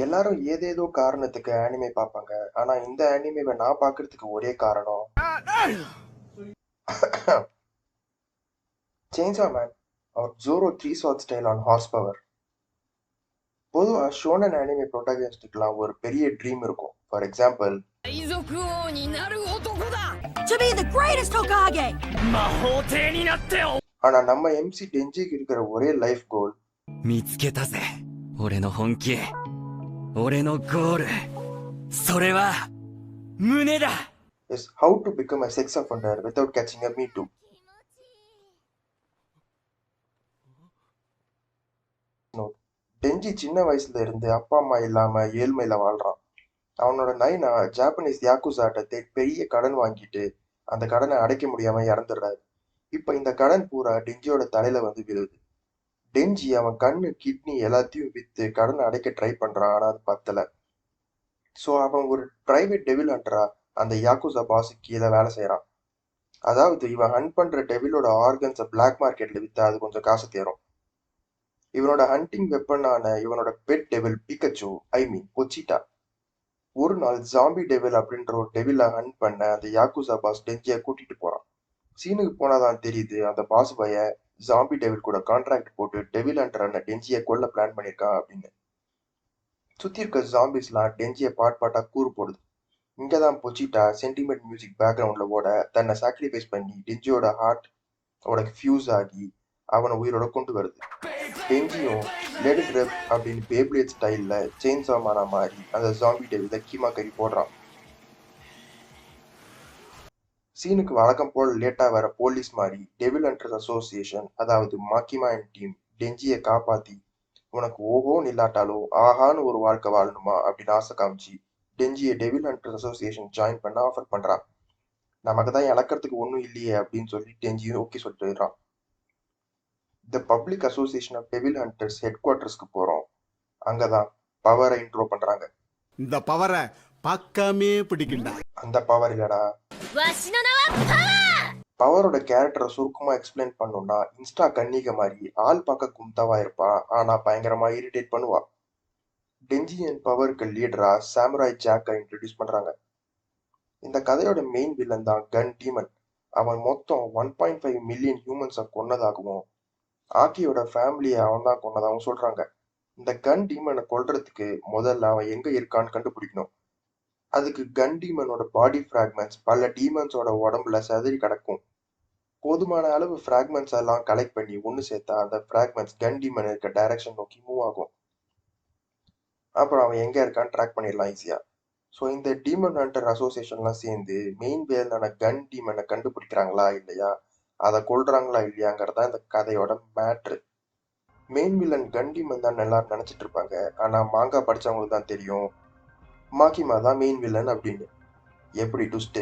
எல்லாரும் ஏதேதோ காரணத்துக்கு ஆனிமே பார்ப்பாங்க. ஆனா இந்த ஆனிமேவை நான் பார்க்கறதுக்கு ஒரே காரணம் சேஞ்சா மேன் அவர் Zoro three sword style on horse power. பொதுவா ஷோனன் ஆனிமே ப்ரோட்டாகனிஸ்டுக்கெல்லாம் ஒரு பெரிய ட்ரீம் இருக்கும். ஃபார் எக்ஸாம்பிள், ஆனா நம்ம எம்சி டெஞ்சிக்கு இருக்கிற ஒரே life goal is how to become a sex offender without catching a Me Too. டெஞ்சி சின்ன வயசுல இருந்து அப்பா அம்மா இல்லாம ஏழ்மையில வாழ்றான். அவனோட நைனா ஜாப்பனீஸ் யாக்குசாட்ட பெரிய கடன் வாங்கிட்டு அந்த கடனை அடைக்க முடியாம இறந்துடுறாரு. இப்ப இந்த கடன் பூரா டெஞ்சியோட தலையில வந்து விழுது. டெஞ்சி அவன் கண்ணு கிட்னி எல்லாத்தையும் வித்து கடனை அடைக்க ட்ரை பண்றான். ஆனா அது பத்தல. சோ அவன் ஒரு பிரைவேட் டெவில் ஹண்டரா அந்த யாக்குசா பாஸ் கீழே வேலை செய்யறான். அதாவது இவன் ஹண்ட் பண்ற டெவிலோட ஆர்கன்ஸை பிளாக் மார்க்கெட்ல வித்தா அது கொஞ்சம் காசு தேரும். இவனோட ஹண்டிங் வெப்பனான இவனோட பெட் டெவில் பிகச்சு, ஐ மீன் பொச்சிட்டா, ஒரு நாள் ஜாம்பி டெவில் அப்படின்ற ஒரு டெவில ஹண்ட் பண்ண அந்த யாக்குசா பாஸ் டெஞ்சியை கூட்டிட்டு போறான். சீனுக்கு போனாதான் தெரியுது அந்த பாஸ் பைய ஜாம்பி டெவில் கூட கான்ட்ராக்ட் போட்டு டெவில் ஹண்டரான டெஞ்சியை கொல்ல பிளான் பண்ணிருக்கான் அப்படின்னு. சுத்தி இருக்க ஜாம்பிஸ்லாம் டெஞ்சியை பாட்டா கூறு போடுது. இங்கதான் பொச்சிட்டா சென்டிமெண்ட் மியூசிக் பேக்ரவுண்ட்ல ஓட தன்னை சாக்ரிஃபைஸ் பண்ணி டெஞ்சியோட ஹார்ட் அவனுக்கு ஃபியூஸ் ஆகி அவனை உயிரோட கொண்டு வருது. டெஞ்சியும் லெட் இட் ரெப் அப்படின்னு பேப்லேட் ஸ்டைல்ல செயின்சா மேனா மாதிரி அந்த ஜாம்பி டெவில கீமா கறி போடுறான். சீனுக்கு வழக்கம் போல் லேட்டா வர போலீஸ் மாதிரி டெவில் ஹண்டர்ஸ் அசோசியேஷன், அதாவது மாக்கிமா அண்ட் டீம் டெஞ்சியை காப்பாத்தி உனக்கு ஓஹோன்னு இல்லாட்டாலும் ஆஹான்னு ஒரு வாழ்க்கை வாழணுமா அப்படின்னு ஆசை காமிச்சு டெஞ்சியை டெவில் ஹண்டர்ஸ் அசோசியேஷன் ஜாயின் பண்ண ஆஃபர் பண்றான். நமக்கு தான் இழக்கிறதுக்கு ஒன்றும் இல்லையே அப்படின்னு சொல்லி டெஞ்சியும் ஓகே சொல்லிட்டு the public association of devil hunters ஹெட் குவார்டர்ஸ்க்கு போறோம். அங்கதான் பவரை இன்ட்ரோ பண்றாங்க. இந்த பவரை பக்கமே பிடிக்கண்டா. அந்த பவர் இல்லடா. பவரோட கேரக்டரை சுருக்கமா எக்ஸ்பிளைன் பண்ணணும்னா இன்ஸ்டா கன்னிக மாதிரி ஆள் பார்க்க கும்தாவா இருப்பா, ஆனா பயங்கரமா இரிட்டேட் பண்ணுவா. டெஞ்சியன் பவருக்கு லீடரா சாமுராய் ஜாக்கை இன்ட்ரடியூஸ் பண்றாங்க. இந்த கதையோட மெயின் வில்லன் தான் கன் டீமன். அவன் மொத்தம் 1.5 மில்லியன் ஹியூமன்ஸை கொன்னதாகவும் ஆக்கியோட ஃபேமிலியை அவன் தான் கொன்னதாகவும் சொல்றாங்க. இந்த கன் டீமனை கொல்றதுக்கு முதல்ல அவன் எங்க இருக்கான்னு கண்டுபிடிக்கணும். அதுக்கு கன் டீமனோட பாடி ஃப்ராக்மெண்ட்ஸ் பல டீமன்ஸோட உடம்புல சிதறி கிடக்கும். போதுமான அளவு ஃப்ராக்மெண்ட்ஸ் எல்லாம் கலெக்ட் பண்ணி ஒன்று சேர்த்தா அந்த ஃப்ராக்மெண்ட்ஸ் கன் டீமன் இருக்க டைரக்ஷன் நோக்கி மூவ் ஆகும். அப்புறம் அவன் எங்க இருக்கான்னு ட்ராக் பண்ணிடலாம் ஈஸியா. ஸோ இந்த டீமன் ஹண்டர் அசோசியேஷன்லாம் சேர்ந்து மெயின் வேலான கன் டீமனை கண்டுபிடிக்கிறாங்களா இல்லையா, அதை கொல்றாங்களா இல்லையாங்கிறதா இந்த கதையோட மேட்ரு. மெயின் வில்லன் கன் டீமன் தான் எல்லாரும் நினைச்சிட்டு இருப்பாங்க. ஆனா மாங்கா படிச்சவங்களுக்கு தான் தெரியும் மாக்கிமா தான் மெயின் வில்லன் அப்படின்னு. எப்படி ட்விஸ்ட்!